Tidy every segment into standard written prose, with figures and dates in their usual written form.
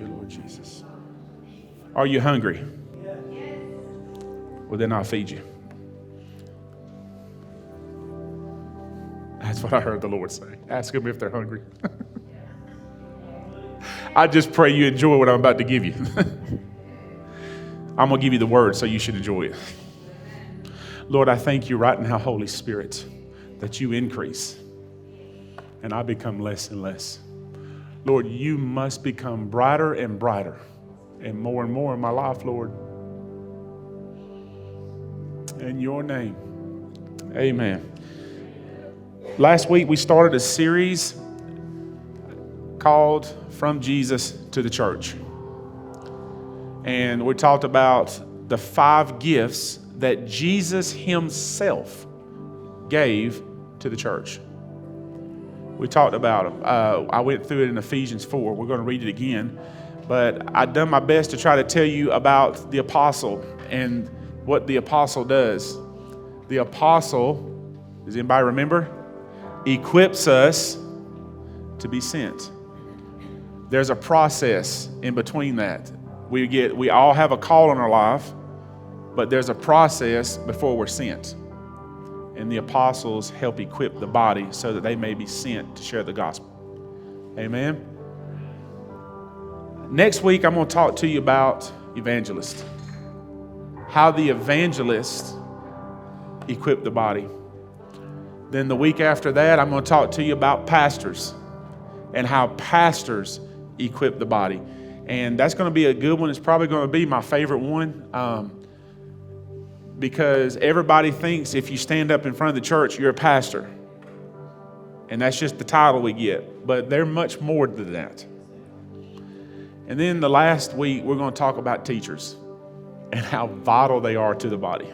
you, Lord Jesus. Are you hungry? Well, then I'll feed you. That's what I heard the Lord say. Ask them if they're hungry. I just pray you enjoy what I'm about to give you. I'm going to give you the word, so you should enjoy it. Lord, I thank you right now, Holy Spirit, that you increase and I become less and less. Lord, you must become brighter and brighter and more in my life, Lord. In your name, amen. Last week we started a series called From Jesus to the Church. And we talked about the 5 gifts that Jesus himself gave to the church. We talked about them. I went through it in Ephesians 4. We're going to read it again. But I've done my best to try to tell you about the apostle and what the apostle does. The apostle, does anybody remember? Equips us to be sent. There's a process in between that. We all have a call in our life, but there's a process before we're sent. And the apostles help equip the body so that they may be sent to share the gospel. Amen. Next week, I'm going to talk to you about evangelists. How the evangelists equip the body. Then the week after that, I'm going to talk to you about pastors and how pastors equip the body. And that's going to be a good one. It's probably going to be my favorite one because everybody thinks if you stand up in front of the church, you're a pastor. And that's just the title we get. But they're much more than that. And then the last week, we're going to talk about teachers and how vital they are to the body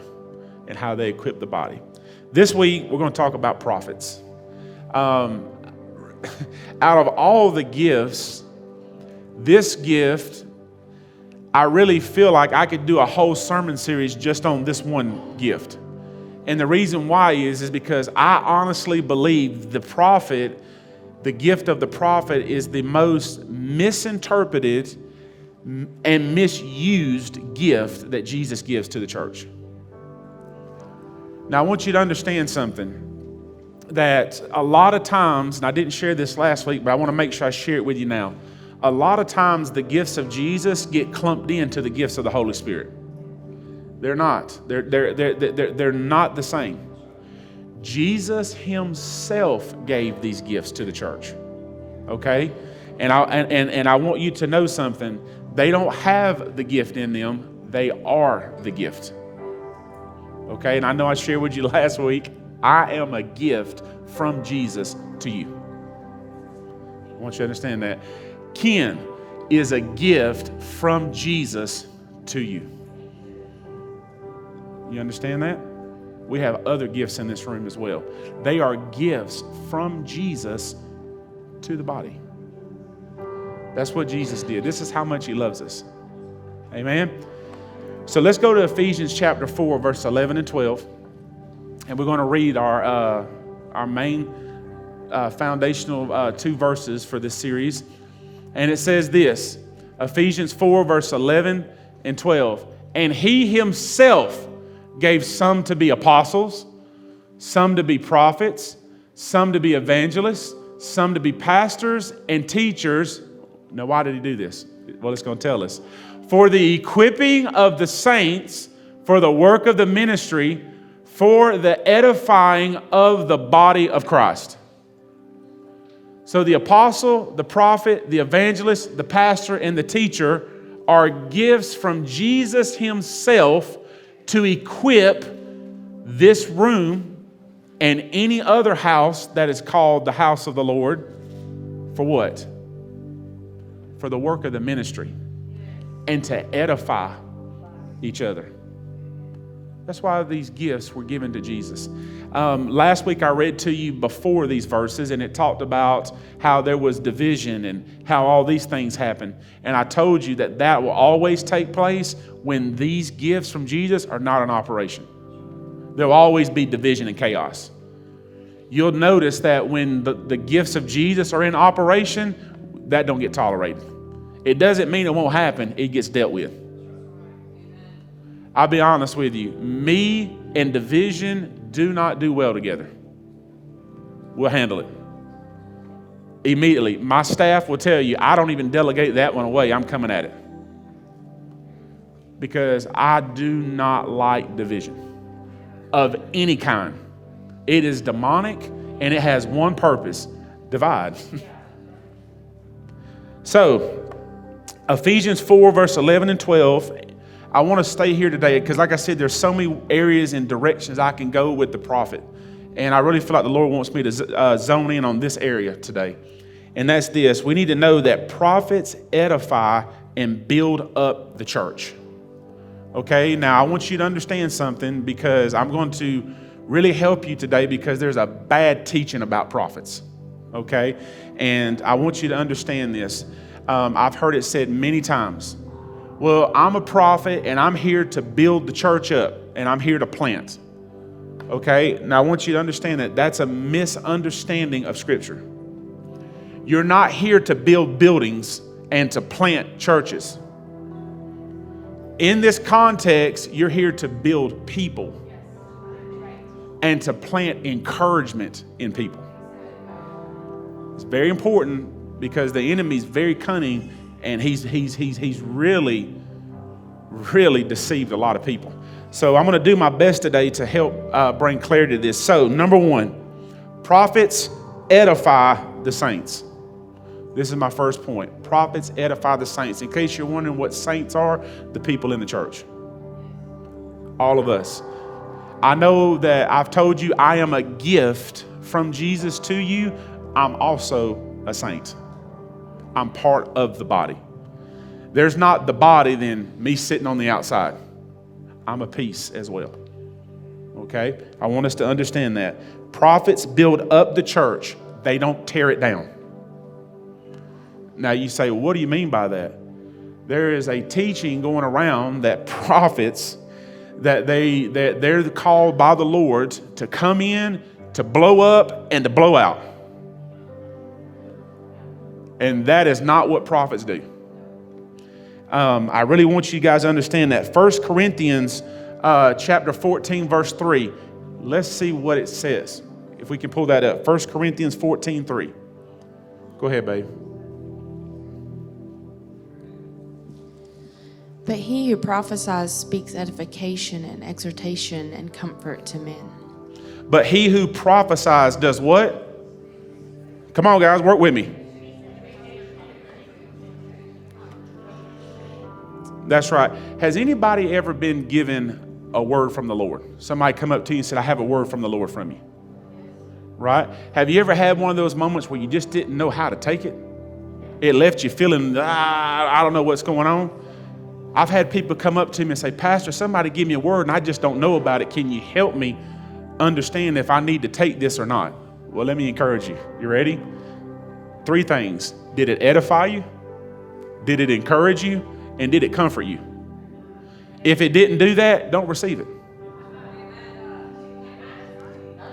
and how they equip the body. This week, we're going to talk about prophets. Out of all the gifts, this gift, I really feel like I could do a whole sermon series just on this one gift. And the reason why is because I honestly believe the gift of the prophet is the most misinterpreted and misused gift that Jesus gives to the church. Now, I want you to understand something. That a lot of times, and I didn't share this last week, but I want to make sure I share it with you now. A lot of times the gifts of Jesus get clumped into the gifts of the Holy Spirit. They're not. They're not the same. Jesus himself gave these gifts to the church. Okay? And I want you to know something. They don't have the gift in them. They are the gift. Okay? And I know I shared with you last week. I am a gift from Jesus to you. I want you to understand that. Ken is a gift from Jesus to you. You understand that? We have other gifts in this room as well. They are gifts from Jesus to the body. That's what Jesus did. This is how much he loves us. Amen? So let's go to Ephesians chapter 4, verse 11 and 12. And we're going to read our main foundational 2 verses for this series. And it says this, Ephesians 4, verse 11 and 12. And he himself gave some to be apostles, some to be prophets, some to be evangelists, some to be pastors and teachers. Now, why did he do this? Well, it's going to tell us. For the equipping of the saints, for the work of the ministry, for the edifying of the body of Christ. So the apostle, the prophet, the evangelist, the pastor, and the teacher are gifts from Jesus himself to equip this room and any other house that is called the house of the Lord. For what? For the work of the ministry and to edify each other. That's why these gifts were given to Jesus. Last week I read to you before these verses, and it talked about how there was division and how all these things happen. And I told you that will always take place when these gifts from Jesus are not in operation. There will always be division and chaos. You'll notice that when the gifts of Jesus are in operation, that don't get tolerated. It doesn't mean it won't happen. It gets dealt with. I'll be honest with you. Me and division do not do well together. We'll handle it. Immediately. My staff will tell you, I don't even delegate that one away. I'm coming at it. Because I do not like division of any kind. It is demonic and it has one purpose: divide. So, Ephesians 4, verse 11 and 12. I want to stay here today because, like I said, there's so many areas and directions I can go with the prophet. And I really feel like the Lord wants me to zone in on this area today. And that's this. We need to know that prophets edify and build up the church. Okay, now I want you to understand something, because I'm going to really help you today, because there's a bad teaching about prophets. Okay, and I want you to understand this. I've heard it said many times. Well, I'm a prophet and I'm here to build the church up and I'm here to plant. Okay, now I want you to understand that that's a misunderstanding of Scripture. You're not here to build buildings and to plant churches. In this context, you're here to build people and to plant encouragement in people. It's very important, because the enemy's very cunning, and he's really deceived a lot of people. So I'm going to do my best today to help bring clarity to this. So, number one, prophets edify the saints. This is my first point. Prophets edify the saints. In case you're wondering what saints are, the people in the church. All of us. I know that I've told you I am a gift from Jesus to you. I'm also a saint. I'm part of the body. There's not the body than me sitting on the outside. I'm a piece as well. Okay? I want us to understand that. Prophets build up the church. They don't tear it down. Now you say, well, what do you mean by that? There is a teaching going around that prophets, that they're called by the Lord to come in, to blow up, and to blow out. And that is not what prophets do. I really want you guys to understand that. 1 Corinthians chapter 14, verse 3. Let's see what it says. If we can pull that up. 1 Corinthians 14, 3. Go ahead, babe. But he who prophesies speaks edification and exhortation and comfort to men. But he who prophesies does what? Come on, guys, work with me. That's right. Has anybody ever been given a word from the Lord? Somebody come up to you and said, I have a word from the Lord from you. Right? Have you ever had one of those moments where you just didn't know how to take it? It left you feeling, I don't know what's going on. I've had people come up to me and say, Pastor, somebody give me a word and I just don't know about it. Can you help me understand if I need to take this or not? Well, let me encourage you. You ready? 3 things. Did it edify you? Did it encourage you? And did it comfort you? If it didn't do that, don't receive it.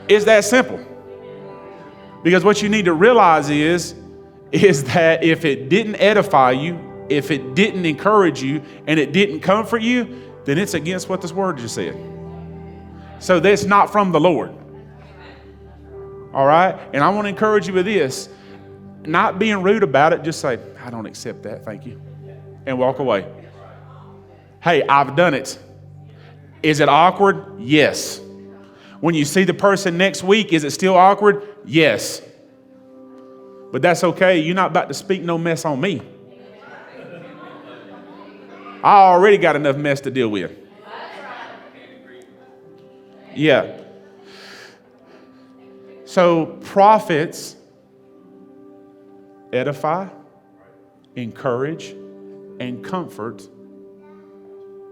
It's that simple. Because what you need to realize is that if it didn't edify you, if it didn't encourage you, and it didn't comfort you, then it's against what this word just said. So that's not from the Lord. All right? And I want to encourage you with this. Not being rude about it, just say, I don't accept that, thank you. And walk away. Hey, I've done it. Is it awkward? Yes. When you see the person next week, is it still awkward? Yes. But that's okay. You're not about to speak no mess on me. I already got enough mess to deal with. Yeah. So prophets edify, encourage, and comfort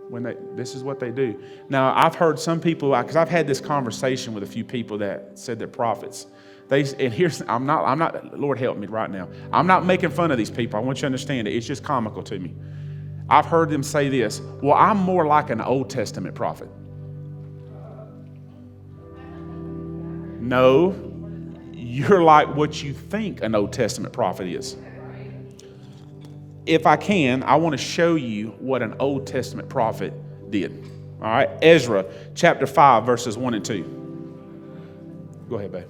when this is what they do. Now, I've heard some people, because I've had this conversation with a few people that said they're prophets. I'm not, Lord help me right now. I'm not making fun of these people. I want you to understand it. It's just comical to me. I've heard them say this, well, I'm more like an Old Testament prophet. No, you're like what you think an Old Testament prophet is. if I can, I want to show you what an Old Testament prophet did. All right, Ezra chapter 5, verses 1 and 2. Go ahead, babe.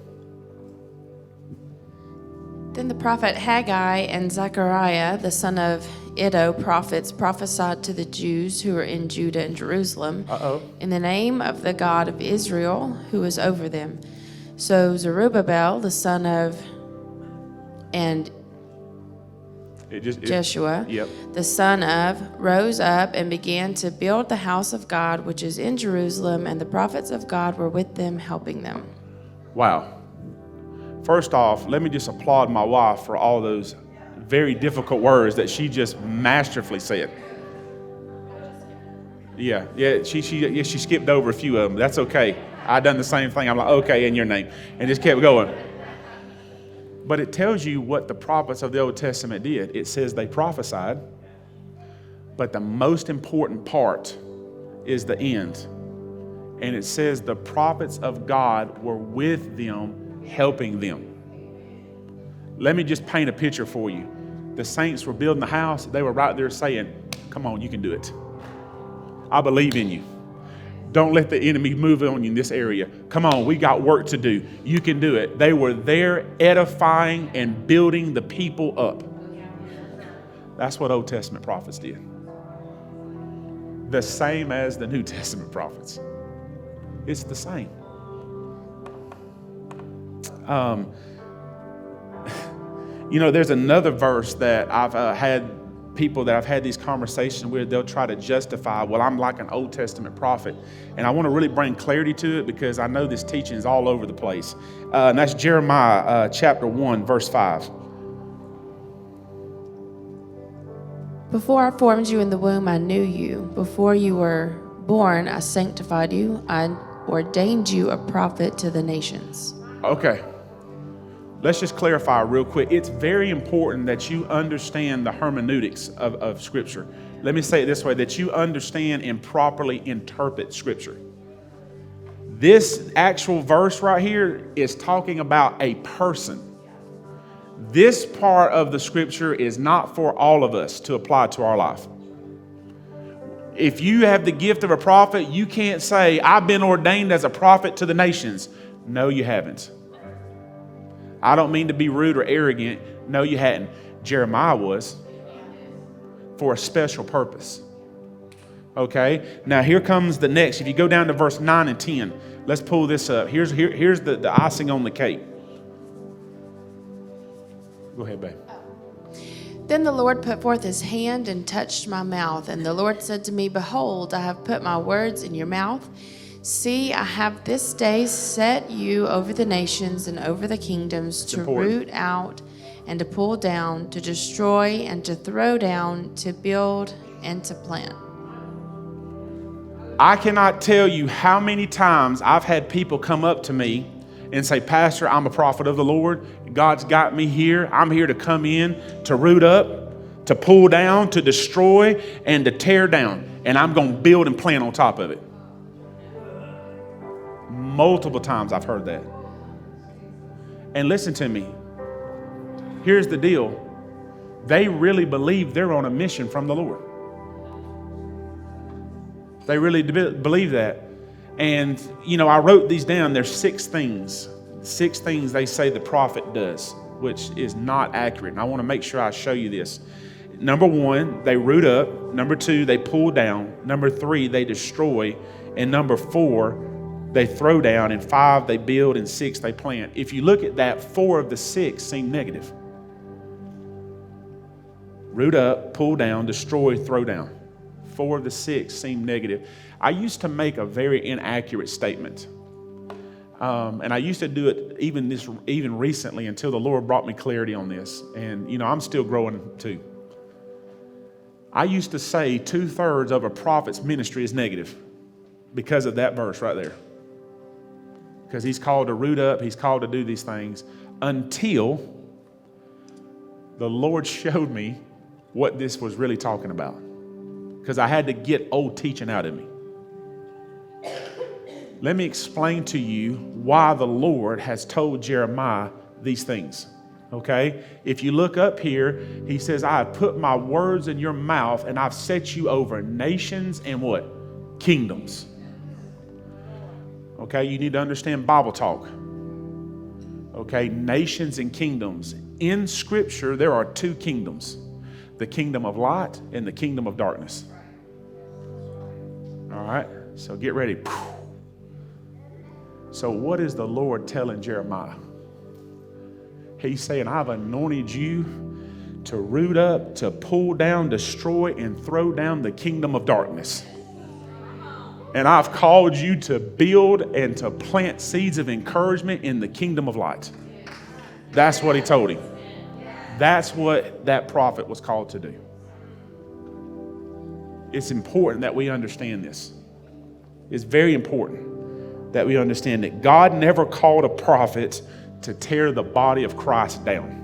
Then the prophet Haggai and Zechariah, the son of Iddo, prophets, prophesied to the Jews who were in Judah and Jerusalem in the name of the God of Israel, who was over them. So Zerubbabel, the son of Jeshua, the son of, rose up and began to build the house of God, which is in Jerusalem, and the prophets of God were with them, helping them. Wow. First off, let me just applaud my wife for all those very difficult words that she just masterfully said. She skipped over a few of them. That's okay. I done the same thing. I'm like, okay, in your name, and just kept going. But it tells you what the prophets of the Old Testament did. It says they prophesied, but the most important part is the end. And it says the prophets of God were with them, helping them. Let me just paint a picture for you. The saints were building the house. They were right there saying, come on, you can do it. I believe in you. Don't let the enemy move on you in this area. Come on, we got work to do. You can do it. They were there edifying and building the people up. That's what Old Testament prophets did. The same as the New Testament prophets. It's the same. There's another verse that I've had people that I've had these conversations with, they'll try to justify, well, I'm like an Old Testament prophet. And I want to really bring clarity to it because I know this teaching is all over the place. And that's Jeremiah chapter 1, verse 5. Before I formed you in the womb, I knew you. Before you were born, I sanctified you. I ordained you a prophet to the nations. Okay. Let's just clarify real quick. It's very important that you understand the hermeneutics of Scripture. Let me say it this way, that you understand and properly interpret Scripture. This actual verse right here is talking about a person. This part of the Scripture is not for all of us to apply to our life. If you have the gift of a prophet, you can't say, I've been ordained as a prophet to the nations. No, you haven't. I don't mean to be rude or arrogant. No, you hadn't. Jeremiah was for a special purpose. Okay? Now here comes the next. If you go down to verse 9 and 10, let's pull this up. Here's the icing on the cake. Go ahead, babe. Then the Lord put forth his hand and touched my mouth. And the Lord said to me, behold, I have put my words in your mouth. See, I have this day set you over the nations and over the kingdoms to root out and to pull down, to destroy and to throw down, to build and to plant. I cannot tell you how many times I've had people come up to me and say, Pastor, I'm a prophet of the Lord. God's got me here. I'm here to come in, to root up, to pull down, to destroy, and to tear down. And I'm going to build and plant on top of it. Multiple times I've heard that. And listen to me. Here's the deal. They really believe they're on a mission from the Lord. They really believe that. And, I wrote these down. There's 6 things. 6 things they say the prophet does, which is not accurate. And I want to make sure I show you this. Number 1, they root up. Number 2, they pull down. Number 3, they destroy. And number 4, they throw down. And 5, they build. And 6, they plant. If you look at that, 4 of the 6 seem negative. Root up, pull down, destroy, throw down. 4 of the 6 seem negative. I used to make a very inaccurate statement. And I used to do it even recently until the Lord brought me clarity on this. And, I'm still growing too. I used to say 2/3 of a prophet's ministry is negative because of that verse right there. Because he's called to root up, he's called to do these things until the Lord showed me what this was really talking about. Because I had to get old teaching out of me. Let me explain to you why the Lord has told Jeremiah these things. Okay? If you look up here, he says, I have put my words in your mouth and I've set you over nations and what? Kingdoms. Okay? You need to understand Bible talk. Okay? Nations and kingdoms. In Scripture, there are two kingdoms. The kingdom of light and the kingdom of darkness. All right? So get ready. So what is the Lord telling Jeremiah? He's saying, I've anointed you to root up, to pull down, destroy, and throw down the kingdom of darkness. And I've called you to build and to plant seeds of encouragement in the kingdom of light. That's what he told him. That's what that prophet was called to do. It's important that we understand this. It's very important that we understand that God never called a prophet to tear the body of Christ down.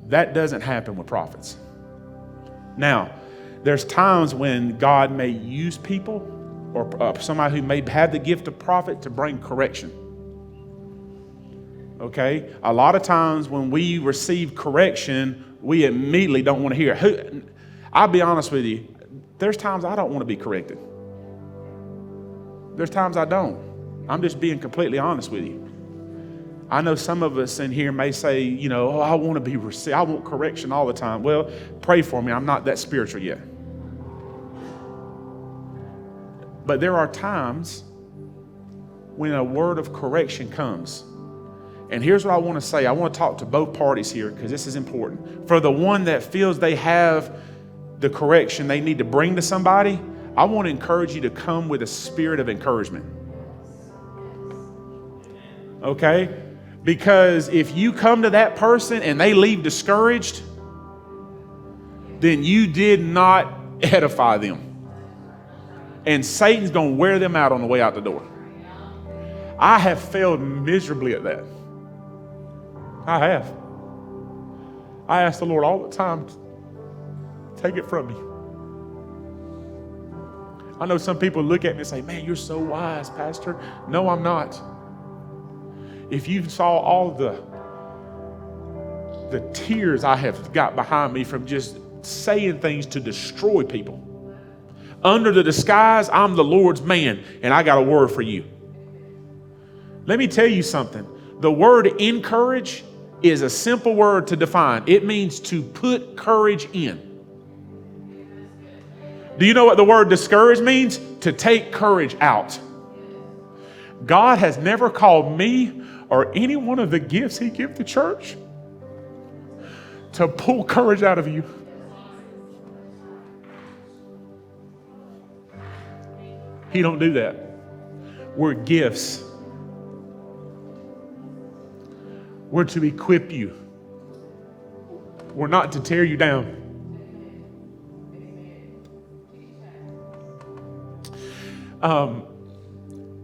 That doesn't happen with prophets. Now, there's times when God may use people or somebody who may have the gift of prophet to bring correction. Okay? A lot of times when we receive correction, we immediately don't want to hear it. I'll be honest with you. There's times I don't want to be corrected. There's times I don't. I'm just being completely honest with you. I know some of us in here may say, you know, oh, I want to be received. I want correction all the time. Well, pray for me. I'm not that spiritual yet. But there are times when a word of correction comes. And here's what I want to say. I want to talk to both parties here because this is important. For the one that feels they have the correction they need to bring to somebody, I want to encourage you to come with a spirit of encouragement. Okay? Because if you come to that person and they leave discouraged, then you did not edify them. And Satan's going to wear them out on the way out the door. I have failed miserably at that. I have. I ask the Lord all the time, take it from me. I know some people look at me and say, man, you're so wise, Pastor. No, I'm not. If you saw all the tears I have got behind me from just saying things to destroy people. Under the disguise, I'm the Lord's man, and I got a word for you. Let me tell you something. The word encourage is a simple word to define. It means to put courage in. Do you know what the word discourage means? To take courage out. God has never called me or any one of the gifts he gives the church to pull courage out of you. He don't do that. We're gifts. We're to equip you. We're not to tear you down.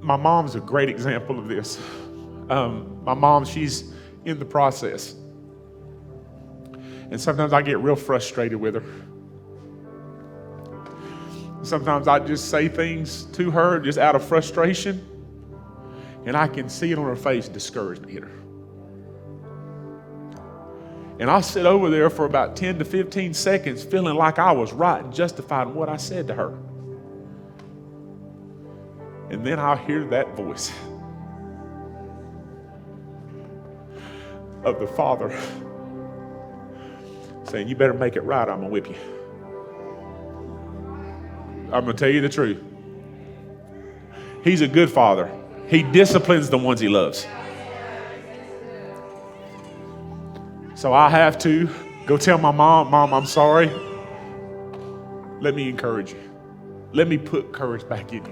My mom's a great example of this. My mom, she's in the process. And sometimes I get real frustrated with her. Sometimes I just say things to her just out of frustration, and I can see it on her face, discouragement hit her. And I'll sit over there for about 10 to 15 seconds feeling like I was right and justified in what I said to her. And then I'll hear that voice of the Father saying, you better make it right, I'm going to whip you. I'm going to tell you the truth. He's a good father. He disciplines the ones he loves. So I have to go tell my mom, I'm sorry. Let me encourage you. Let me put courage back in you.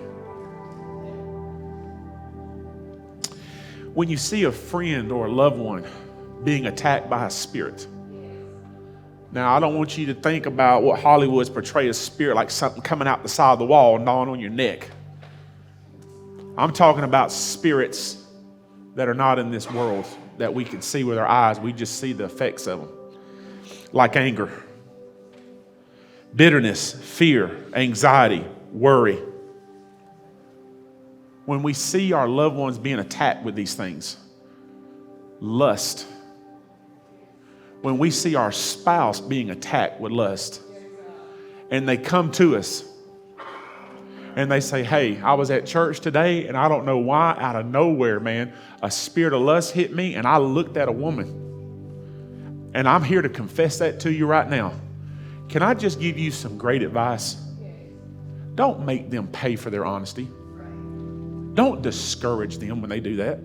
When you see a friend or a loved one being attacked by a spirit, now, I don't want you to think about what Hollywood's portray a spirit like something coming out the side of the wall and gnawing on your neck. I'm talking about spirits that are not in this world that we can see with our eyes. We just see the effects of them. Like anger, bitterness, fear, anxiety, worry. When we see our loved ones being attacked with these things, lust, when we see our spouse being attacked with lust, and they come to us and they say, hey, I was at church today and I don't know why, out of nowhere, man, a spirit of lust hit me and I looked at a woman. And I'm here to confess that to you right now. Can I just give you some great advice? Don't make them pay for their honesty. Don't discourage them when they do that.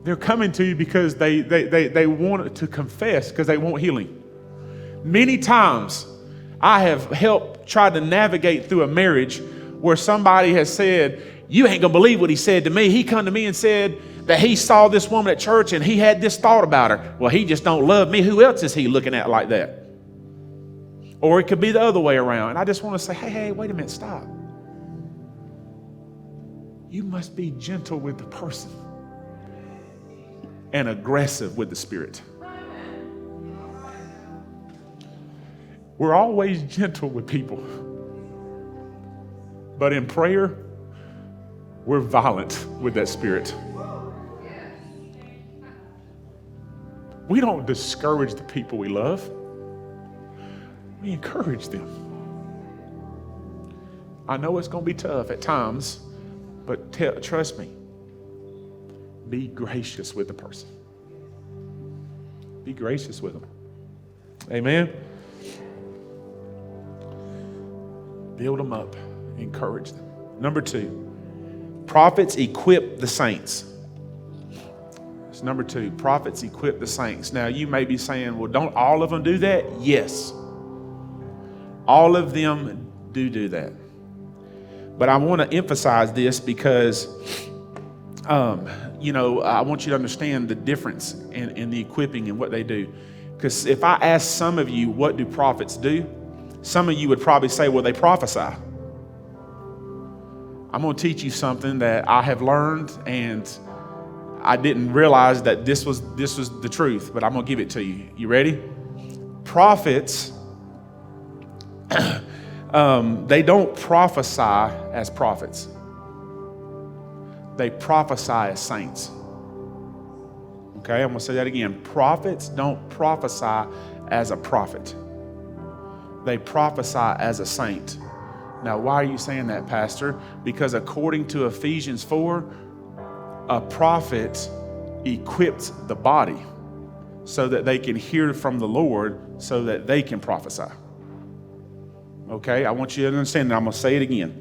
They're coming to you because they want to confess, because they want healing. Many times I have helped try to navigate through a marriage where somebody has said, you ain't gonna believe what he said to me. He come to me and said that he saw this woman at church and he had this thought about her. Well, he just don't love me. Who else is he looking at like that? Or it could be the other way around. And I just want to say, hey, wait a minute, stop. You must be gentle with the person and aggressive with the spirit. We're always gentle with people, but in prayer, we're violent with that spirit. We don't discourage the people we love. We encourage them. I know it's going to be tough at times, but trust me, be gracious with the person. Be gracious with them. Amen. Build them up. Encourage them. Number 2, prophets equip the saints. It's number 2. Prophets equip the saints. Now, you may be saying, well, don't all of them do that? Yes. All of them do that. But I want to emphasize this because, I want you to understand the difference in the equipping and what they do. Because if I ask some of you, what do prophets do? Some of you would probably say, well, they prophesy. I'm going to teach you something that I have learned, and I didn't realize that this was the truth, but I'm going to give it to you. You ready? Prophets, they don't prophesy as prophets. They prophesy as saints. Okay, I'm going to say that again. Prophets don't prophesy as a prophet. They prophesy as a saint. Now, why are you saying that, Pastor? Because according to Ephesians 4, a prophet equips the body so that they can hear from the Lord so that they can prophesy. Okay, I want you to understand that. I'm going to say it again.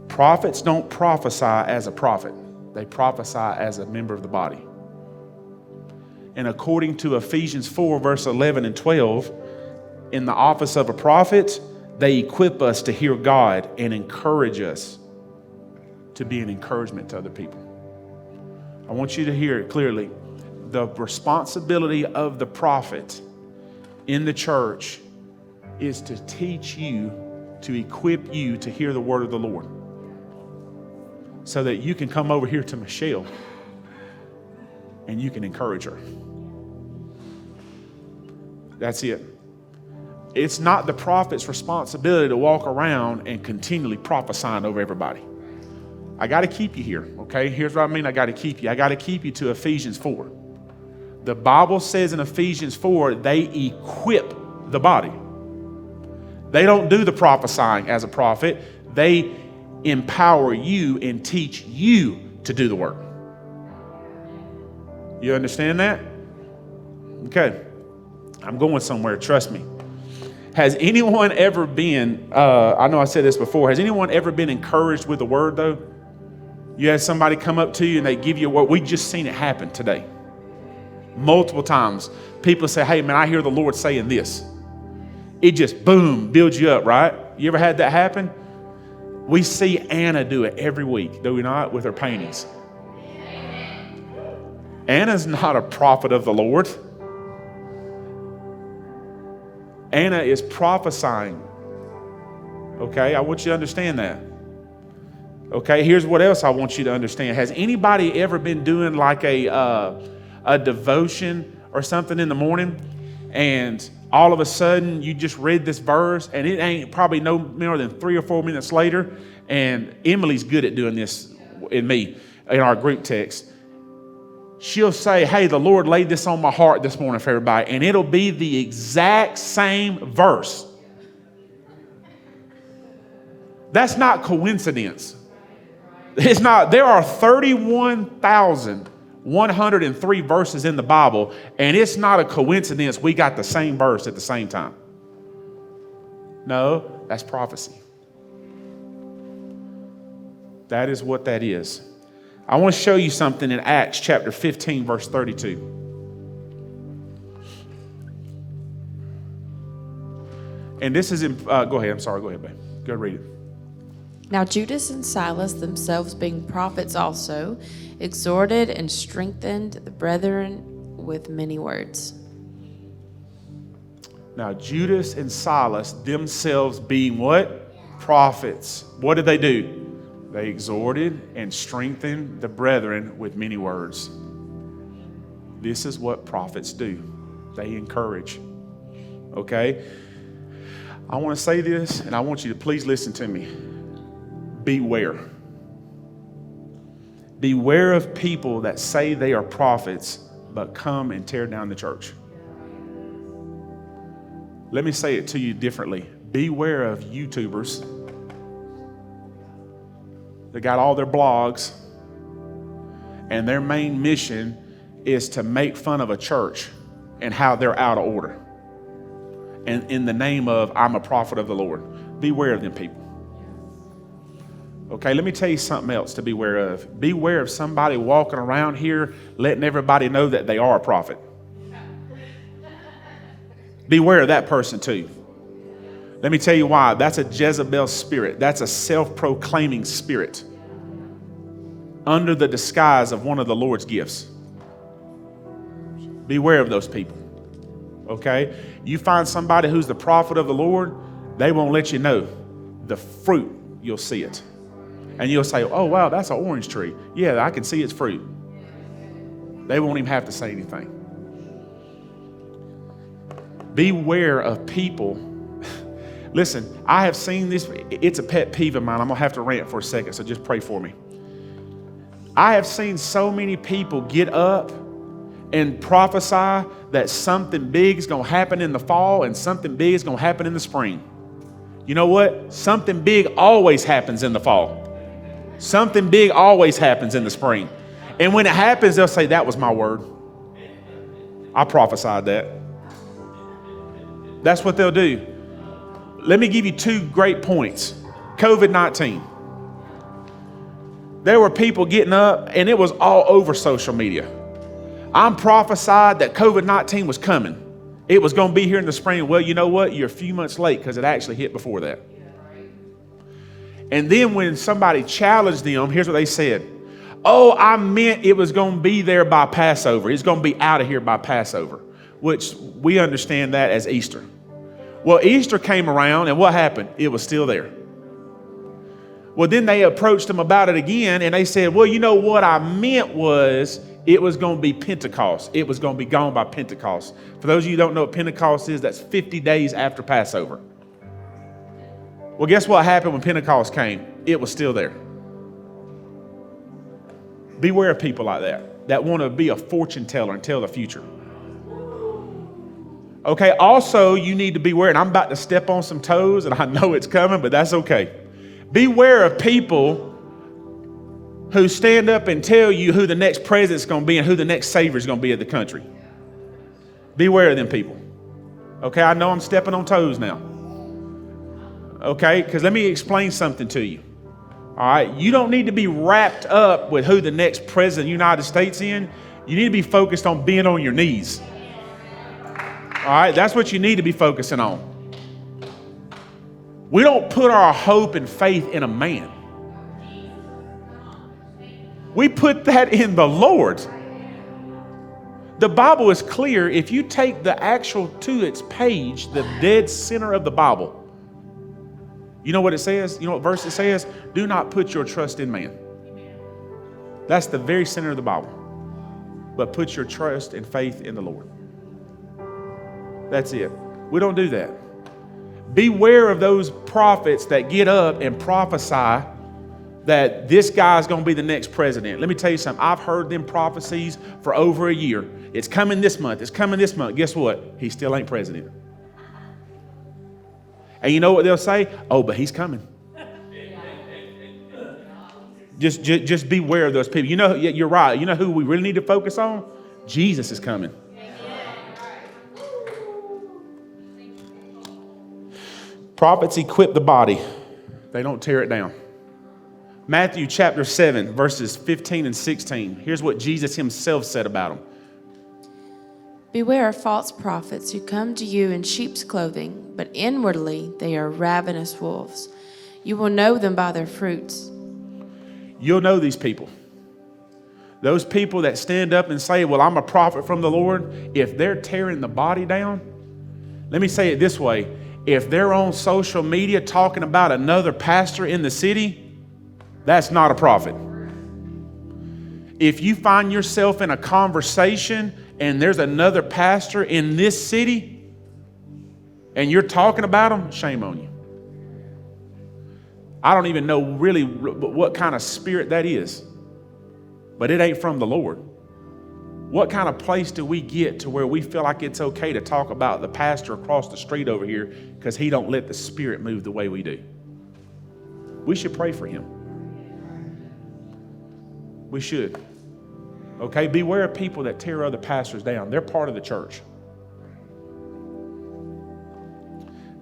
Prophets don't prophesy as a prophet. They prophesy as a member of the body. And according to Ephesians 4, verse 11 and 12, in the office of a prophet, they equip us to hear God and encourage us to be an encouragement to other people. I want you to hear it clearly. The responsibility of the prophet in the church is to teach you, to equip you to hear the word of the Lord, so that you can come over here to Michelle and you can encourage her. That's it. It's not the prophet's responsibility to walk around and continually prophesying over everybody. I got to keep you here, okay? Here's what I mean. I got to keep you. I got to keep you to Ephesians 4. The Bible says in Ephesians 4, they equip the body. They don't do the prophesying as a prophet. They empower you and teach you to do the work. You understand that? Okay. I'm going somewhere, trust me. Has anyone ever been, I know I said this before, has anyone ever been encouraged with the word though? You had somebody come up to you and they give you a word. We just seen it happen today. Multiple times. People say, hey man, I hear the Lord saying this. It just, boom, builds you up, right? You ever had that happen? We see Anna do it every week, do we not, with her paintings? Anna's not a prophet of the Lord. Anna is prophesying. Okay, I want you to understand that. Okay, here's what else I want you to understand. Has anybody ever been doing like a devotion or something in the morning, and all of a sudden you just read this verse, and it ain't probably no more than 3 or 4 minutes later, and Emily's good at doing this in our group text. she'll say, hey, the Lord laid this on my heart this morning for everybody. And it'll be the exact same verse. That's not coincidence. It's not. There are 31,103 verses in the Bible, and it's not a coincidence we got the same verse at the same time. No, that's prophecy. That is what that is. I want to show you something in Acts chapter 15, verse 32. And this is in, go ahead, I'm sorry, go ahead, babe. Go read it. Now Judas and Silas, themselves being prophets also, exhorted and strengthened the brethren with many words. Now Judas and Silas, themselves being what? Prophets. What did they do? They exhorted and strengthened the brethren with many words. This is what prophets do. They encourage. Okay? I want to say this, and I want you to please listen to me. Beware. Beware of people that say they are prophets, but come and tear down the church. Let me say it to you differently. Beware of YouTubers that got all their blogs, and their main mission is to make fun of a church and how they're out of order. And in the name of, I'm a prophet of the Lord. Beware of them people. Okay, let me tell you something else to beware of. Beware of somebody walking around here letting everybody know that they are a prophet. Beware of that person too. Let me tell you why. That's a Jezebel spirit. That's a self-proclaiming spirit under the disguise of one of the Lord's gifts. Beware of those people. Okay? You find somebody who's the prophet of the Lord, they won't let you know. The fruit, you'll see it. And you'll say, oh, wow, that's an orange tree. Yeah, I can see its fruit. They won't even have to say anything. Beware of people. Listen, I have seen this. It's a pet peeve of mine. I'm going to have to rant for a second, so just pray for me. I have seen so many people get up and prophesy that something big is going to happen in the fall and something big is going to happen in the spring. You know what? Something big always happens in the fall. Something big always happens in the spring. And when it happens, they'll say, that was my word. I prophesied that. That's what they'll do. Let me give you two great points. COVID-19. There were people getting up, and it was all over social media. I'm prophesied that COVID-19 was coming. It was going to be here in the spring. Well, you know what? You're a few months late because it actually hit before that. And then when somebody challenged them, here's what they said. Oh, I meant it was going to be there by Passover. It's going to be out of here by Passover, which we understand that as Easter. Well, Easter came around, and what happened? It was still there. Well, then they approached them about it again, and they said, well, you know what I meant was it was going to be Pentecost. It was going to be gone by Pentecost. For those of you who don't know what Pentecost is, that's 50 days after Passover. Well, guess what happened when Pentecost came? It was still there. Beware of people like that want to be a fortune teller and tell the future. Okay, also you need to beware, and I'm about to step on some toes, and I know it's coming, but that's okay. Beware of people who stand up and tell you who the next president's going to be and who the next savior is going to be of the country. Beware of them people. Okay, I know I'm stepping on toes now. Okay, because let me explain something to you. All right, you don't need to be wrapped up with who the next president of the United States is. You need to be focused on being on your knees. All right, that's what you need to be focusing on. We don't put our hope and faith in a man. We put that in the Lord. The Bible is clear. If you take the actual to its page, the dead center of the Bible, you know what it says? You know what verse it says? Do not put your trust in man. That's the very center of the Bible. But put your trust and faith in the Lord. That's it. We don't do that. Beware of those prophets that get up and prophesy that this guy's going to be the next president. Let me tell you something. I've heard them prophecies for over a year. It's coming this month. It's coming this month. Guess what? He still ain't president. And you know what they'll say? Oh, but he's coming. Just beware of those people. You know, you're right. You know who we really need to focus on? Jesus is coming. Prophets equip the body. They don't tear it down. Matthew chapter 7, verses 15 and 16. Here's what Jesus himself said about them. Beware of false prophets who come to you in sheep's clothing, but inwardly they are ravenous wolves. You will know them by their fruits. You'll know these people. Those people that stand up and say, well, I'm a prophet from the Lord. If they're tearing the body down, let me say it this way. If they're on social media talking about another pastor in the city, that's not a prophet. If you find yourself in a conversation and there's another pastor in this city and you're talking about them, shame on you. I don't even know really what kind of spirit that is, but it ain't from the Lord. What kind of place do we get to where we feel like it's okay to talk about the pastor across the street over here because he don't let the Spirit move the way we do? We should pray for him. We should. Okay, beware of people that tear other pastors down. They're part of the church.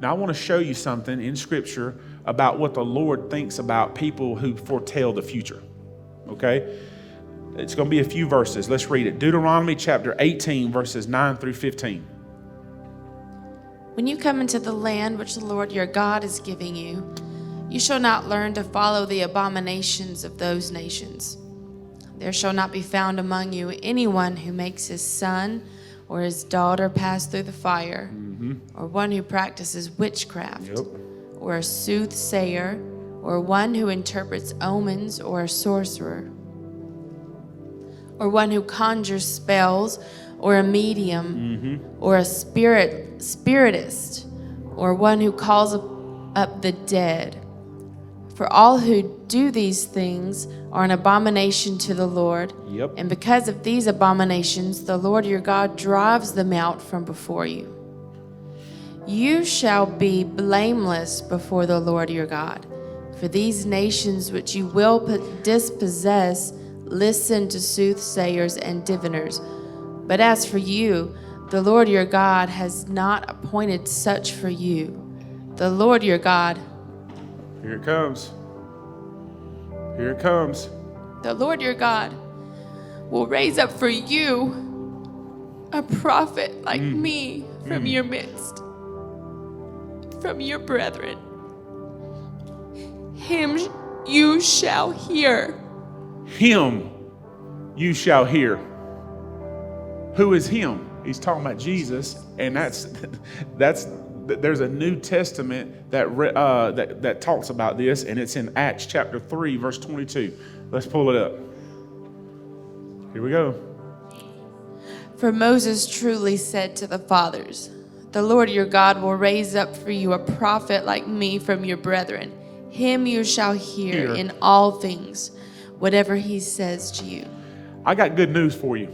Now, I want to show you something in Scripture about what the Lord thinks about people who foretell the future. Okay? It's going to be a few verses. Let's read it. Deuteronomy chapter 18, verses 9 through 15. When you come into the land which the Lord your God is giving you, you shall not learn to follow the abominations of those nations. There shall not be found among you anyone who makes his son or his daughter pass through the fire, or one who practices witchcraft, or a soothsayer, or one who interprets omens, or a sorcerer, or one who conjures spells, or a medium, or a spiritist, or one who calls up the dead. For all who do these things are an abomination to the Lord. And because of these abominations, the Lord your God drives them out from before you. You shall be blameless before the Lord your God. For these nations which you will dispossess listen to soothsayers and diviners. But as for you, the Lord your God has not appointed such for you. The Lord your God. Here it comes. Here it comes. The Lord your God will raise up for you a prophet like me from your midst, from your brethren. Him you shall hear. Him you shall hear. Who is him? He's talking about Jesus, and that's there's a New Testament that talks about this, and it's in Acts chapter 3, verse 22. Let's pull it up. Here we go. For Moses truly said to the fathers, the Lord your God will raise up for you a prophet like me from your brethren. Him you shall hear in all things, whatever he says to you. I got good news for you.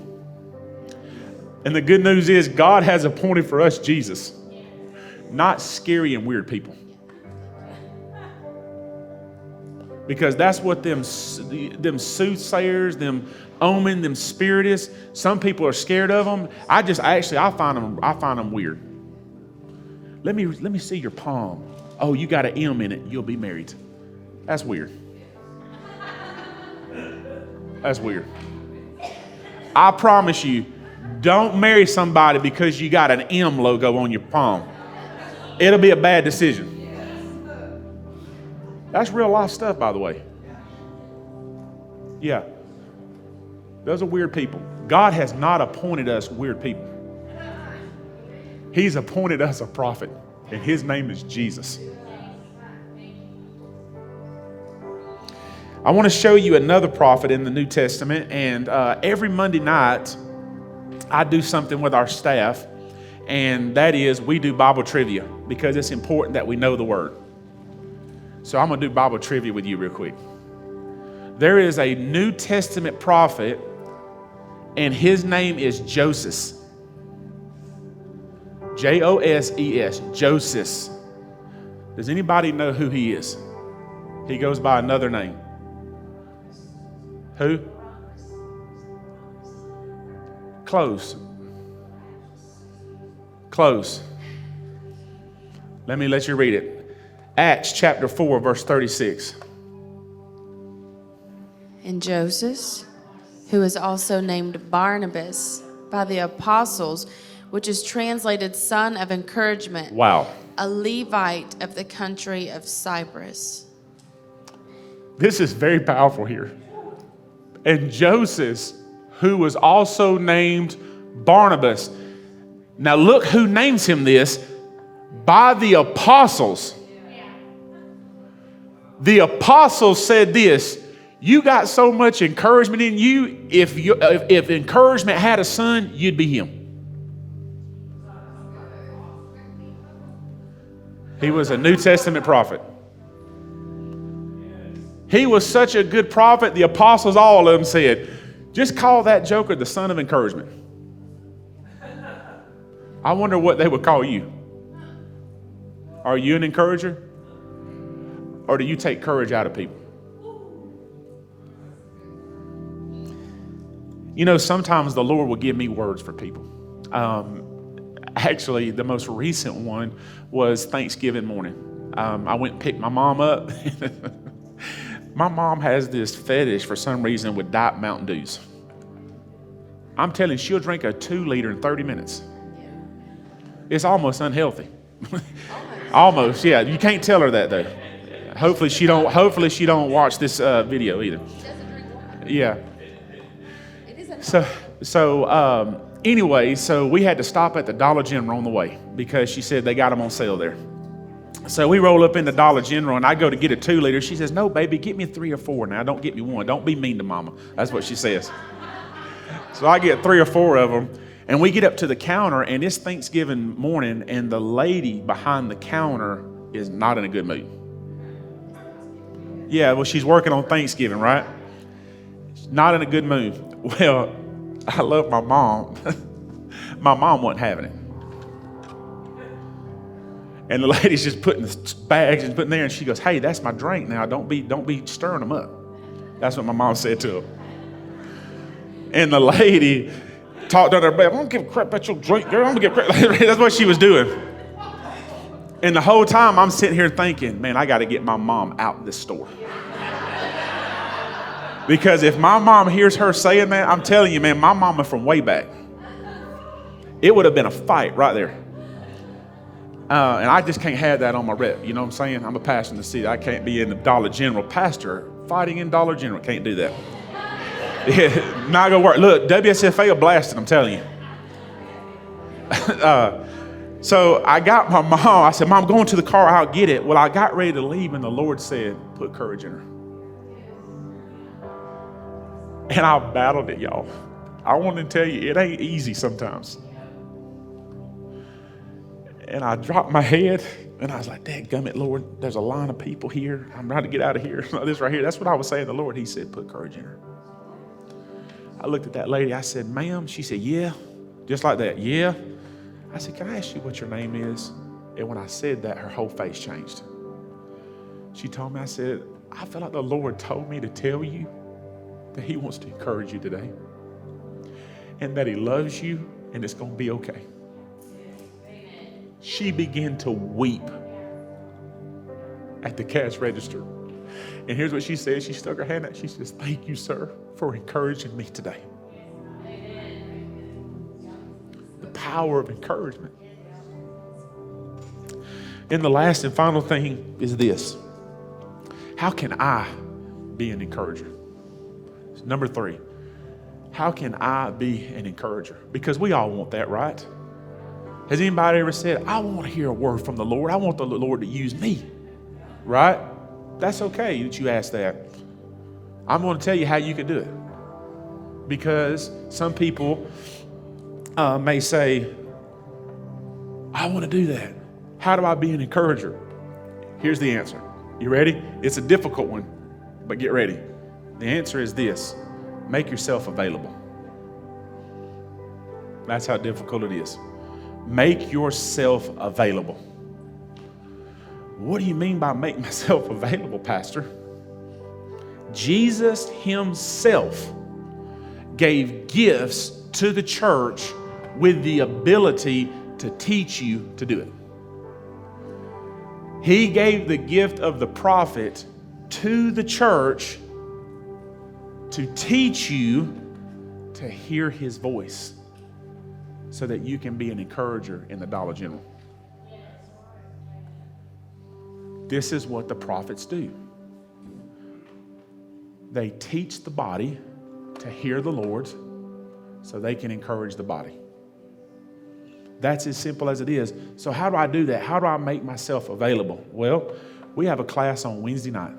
And the good news is God has appointed for us Jesus. Not scary and weird people. Because that's what them soothsayers, them omen, them spiritists, some people are scared of them. I find them weird. Let me see your palm. Oh, you got an M in it. You'll be married. That's weird. That's weird. I promise you, don't marry somebody because you got an M logo on your palm. It'll be a bad decision. That's real life stuff, by the way. Yeah. Those are weird people. God has not appointed us weird people. He's appointed us a prophet, and his name is Jesus. I want to show you another prophet in the New Testament, and every Monday night, I do something with our staff, and that is we do Bible trivia because it's important that we know the Word. So I'm going to do Bible trivia with you real quick. There is a New Testament prophet, and his name is Joseph. Joses, Joseph. Does anybody know who he is? He goes by another name. Who? Close. Close. Let me let you read it. Acts chapter 4, verse 36. And Joseph, who is also named Barnabas by the apostles, which is translated son of encouragement. Wow. A Levite of the country of Cyprus. This is very powerful here. And Joseph, who was also named Barnabas. Now look who names him this. By the apostles. The apostles said this. You got so much encouragement in you. If encouragement had a son, you'd be him. He was a New Testament prophet. He was such a good prophet, the apostles, all of them said, just call that joker the son of encouragement. I wonder what they would call you. Are you an encourager? Or do you take courage out of people? You know, sometimes the Lord will give me words for people. Actually, the most recent one was Thanksgiving morning. I went and picked my mom up. My mom has this fetish for some reason with Diet Mountain Dews. I'm telling you, she'll drink a 2-liter in 30 minutes. It's almost unhealthy. Almost, yeah. You can't tell her that though. Hopefully she don't watch this video either. Yeah. Anyway, so we had to stop at the Dollar General on the way because she said they got them on sale there. So we roll up in the Dollar General and I go to get a 2-liter. She says, no, baby, get me 3 or 4 now. Don't get me 1. Don't be mean to mama. That's what she says. So I get 3 or 4 of them and we get up to the counter and it's Thanksgiving morning and the lady behind the counter is not in a good mood. Yeah, well, she's working on Thanksgiving, right? She's not in a good mood. Well, I love my mom. My mom wasn't having it. And the lady's just putting the bags and putting there, and she goes, hey, that's my drink now. Don't be stirring them up. That's what my mom said to her. And the lady talked on her bed. I don't give a crap about your drink, girl. I'm gonna give a crap. That's what she was doing. And the whole time I'm sitting here thinking, man, I got to get my mom out of this store. Because if my mom hears her saying that, I'm telling you, man, my mama from way back, it would have been a fight right there. And I just can't have that on my rep. You know what I'm saying? I'm a pastor in the city. I can't be in the Dollar General. Pastor fighting in Dollar General. Can't do that. Yeah, not going to work. Look, WSFA will blast it, I'm telling you. So I got my mom. I said, Mom, going to the car. I'll get it. Well, I got ready to leave, and the Lord said, put courage in her. And I battled it, y'all. I want to tell you, it ain't easy sometimes. And I dropped my head, and I was like, dadgummit, Lord, there's a line of people here. I'm trying to get out of here. This right here. That's what I was saying to the Lord. He said, put courage in her. I looked at that lady. I said, ma'am. She said, yeah. Just like that. Yeah. I said, can I ask you what your name is? And when I said that, her whole face changed. She told me, I said, I feel like the Lord told me to tell you that he wants to encourage you today. And that he loves you and it's going to be okay. She began to weep at the cash register. And here's what she said. She stuck her hand out. She says, thank you, sir, for encouraging me today. The power of encouragement. And the last and final thing is this. How can I be an encourager? Number 3, how can I be an encourager? Because we all want that, right? Has anybody ever said, I want to hear a word from the Lord. I want the Lord to use me, right? That's okay that you ask that. I'm going to tell you how you can do it. Because some people may say, I want to do that. How do I be an encourager? Here's the answer. You ready? It's a difficult one, but get ready. The answer is this: make yourself available. That's how difficult it is. Make yourself available. What do you mean by make myself available, Pastor? Jesus himself gave gifts to the church with the ability to teach you to do it. He gave the gift of the prophet to the church to teach you to hear his voice so that you can be an encourager in the Dollar General. This is what the prophets do. They teach the body to hear the Lord so they can encourage the body. That's as simple as it is. So how do I do that? How do I make myself available? Well, we have a class on Wednesday night.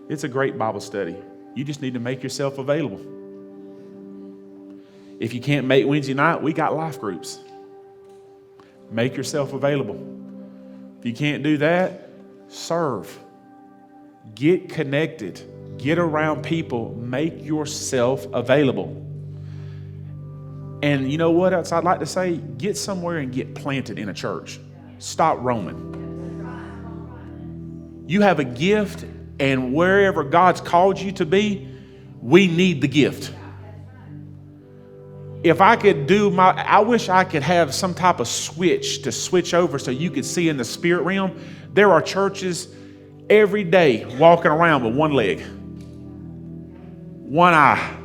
It's a great Bible study. You just need to make yourself available. If you can't make Wednesday night, we got life groups. Make yourself available. If you can't do that, serve. Get connected. Get around people. Make yourself available. And you know what else I'd like to say? Get somewhere and get planted in a church. Stop roaming. You have a gift, and wherever God's called you to be, we need the gift. If I could I wish I could have some type of switch to switch over so you could see in the spirit realm. There are churches every day walking around with one leg, one eye.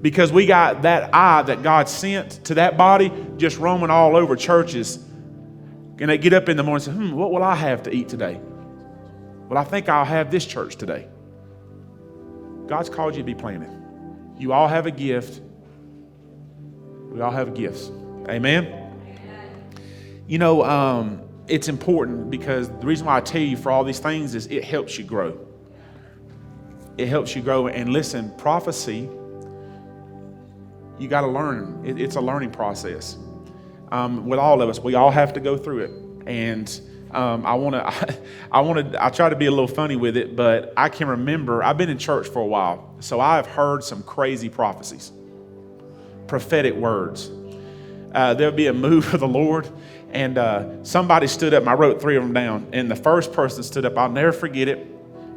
Because we got that eye that God sent to that body just roaming all over churches. And they get up in the morning and say, what will I have to eat today? Well, I think I'll have this church today. God's called you to be planted. You all have a gift. We all have gifts. Amen? You know, it's important because the reason why I tell you for all these things is it helps you grow. It helps you grow. And listen, prophecy, you got to learn. It's a learning process. With all of us, we all have to go through it. And I try to be a little funny with it, but I can remember, I've been in church for a while, so I've heard some crazy prophecies, prophetic words. There'll be a move of the Lord, and somebody stood up, and I wrote 3 of them down, and the first person stood up, I'll never forget it.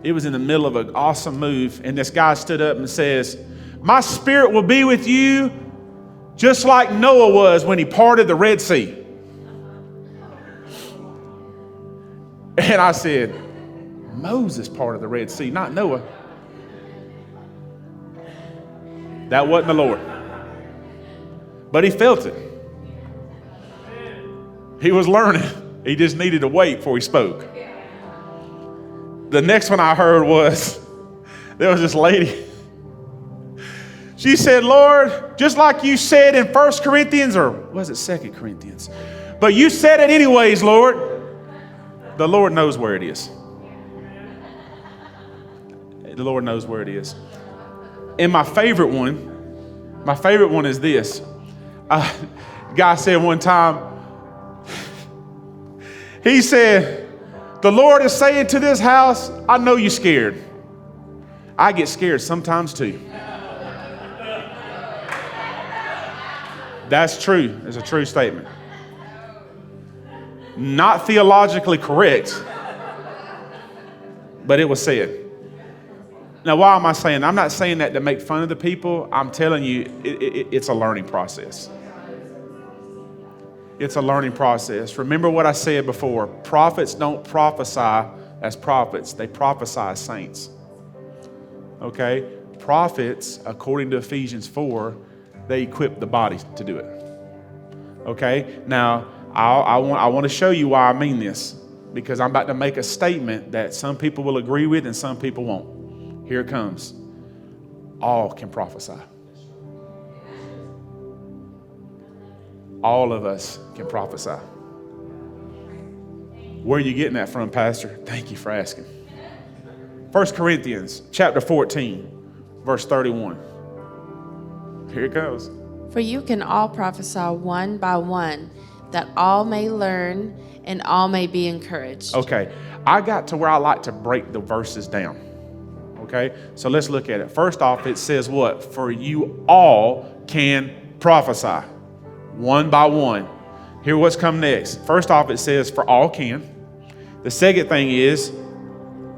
It was in the middle of an awesome move, and this guy stood up and says, "My spirit will be with you just like Noah was when he parted the Red Sea." And I said, Moses parted the Red Sea, not Noah. That wasn't the Lord. But he felt it. He was learning. He just needed to wait before he spoke. The next one I heard was, there was this lady. She said, "Lord, just like you said in 1 Corinthians, or was it 2 Corinthians? But you said it anyways, Lord." The Lord knows where it is. The Lord knows where it is. And my favorite one is this. Guy said one time, he said, "The Lord is saying to this house, I know you're scared. I get scared sometimes too." That's true. It's a true statement. Not theologically correct, but it was said. Now, why am I saying that? I'm not saying that to make fun of the people. I'm telling you, it's a learning process. It's a learning process. Remember what I said before. Prophets don't prophesy as prophets. They prophesy as saints. Okay? Prophets, according to Ephesians 4, they equip the body to do it. Okay? Now, I want to show you why I mean this, because I'm about to make a statement that some people will agree with and some people won't. Here it comes. All can prophesy. All of us can prophesy. Where are you getting that from, Pastor? Thank you for asking. 1 Corinthians chapter 14, verse 31. Here it goes. For you can all prophesy one by one, that all may learn and all may be encouraged. Okay, I got to where I like to break the verses down. Okay, so let's look at it. First off, it says what? For you all can prophesy, one by one. Here what's come next. First off, it says for all can. The second thing is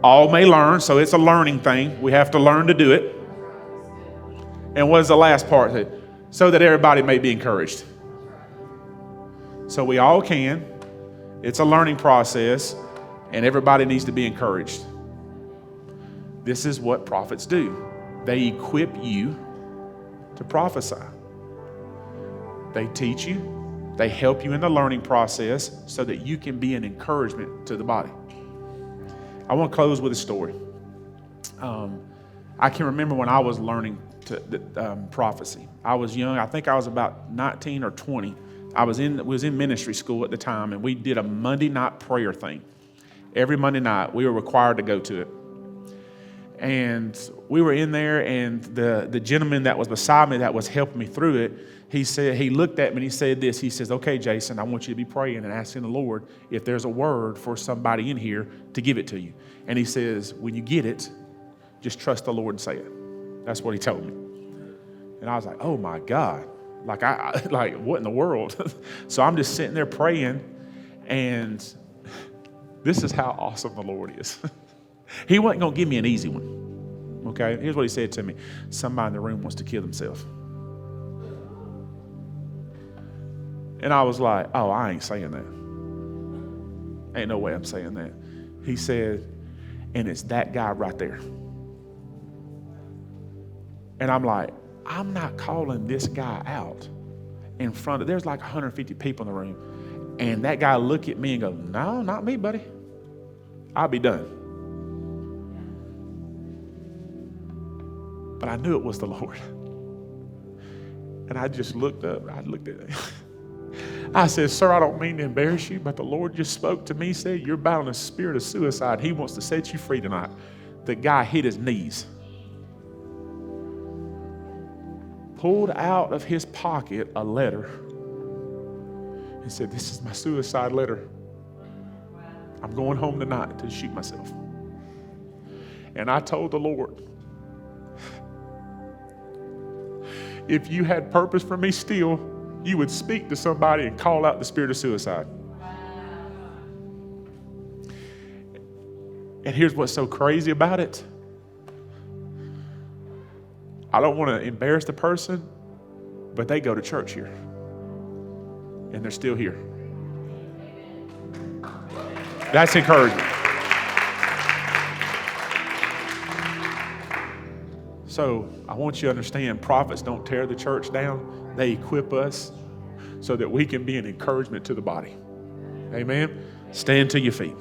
all may learn, so it's a learning thing. We have to learn to do it. And what is the last part? So that everybody may be encouraged. So we all can. It's a learning process, and everybody needs to be encouraged. This is what prophets do. They equip you to prophesy. They teach you. They help you in the learning process so that you can be an encouragement to the body. I want to close with a story. I can remember when I was learning prophecy. I was young. I think I was about 19 or 20. I was in ministry school at the time, and we did a Monday night prayer thing. Every Monday night, we were required to go to it. And we were in there, and the gentleman that was beside me that was helping me through it, he looked at me and he said this. He says, okay, Jason, I want you to be praying and asking the Lord if there's a word for somebody in here to give it to you. And he says, when you get it, just trust the Lord and say it. That's what he told me. And I was like, oh my God. Like, like what in the world? So I'm just sitting there praying, and this is how awesome the Lord is. He wasn't going to give me an easy one. Okay, here's what he said to me. Somebody in the room wants to kill themselves. And I was like, oh, I ain't saying that. Ain't no way I'm saying that. He said, and it's that guy right there. And I'm like, I'm not calling this guy out in front of, there's like 150 people in the room. And that guy look at me and go, no, not me, buddy. I'll be done. But I knew it was the Lord. And I just looked up. I looked at him. I said, sir, I don't mean to embarrass you, but the Lord just spoke to me, said, you're bound in a spirit of suicide. He wants to set you free tonight. The guy hit his knees. Pulled out of his pocket a letter. He said, this is my suicide letter. I'm going home tonight to shoot myself. And I told the Lord, if you had purpose for me still, you would speak to somebody and call out the spirit of suicide. And here's what's so crazy about it. I don't want to embarrass the person, but they go to church here. And they're still here. That's encouraging. So I want you to understand, prophets don't tear the church down. They equip us so that we can be an encouragement to the body. Amen. Stand to your feet.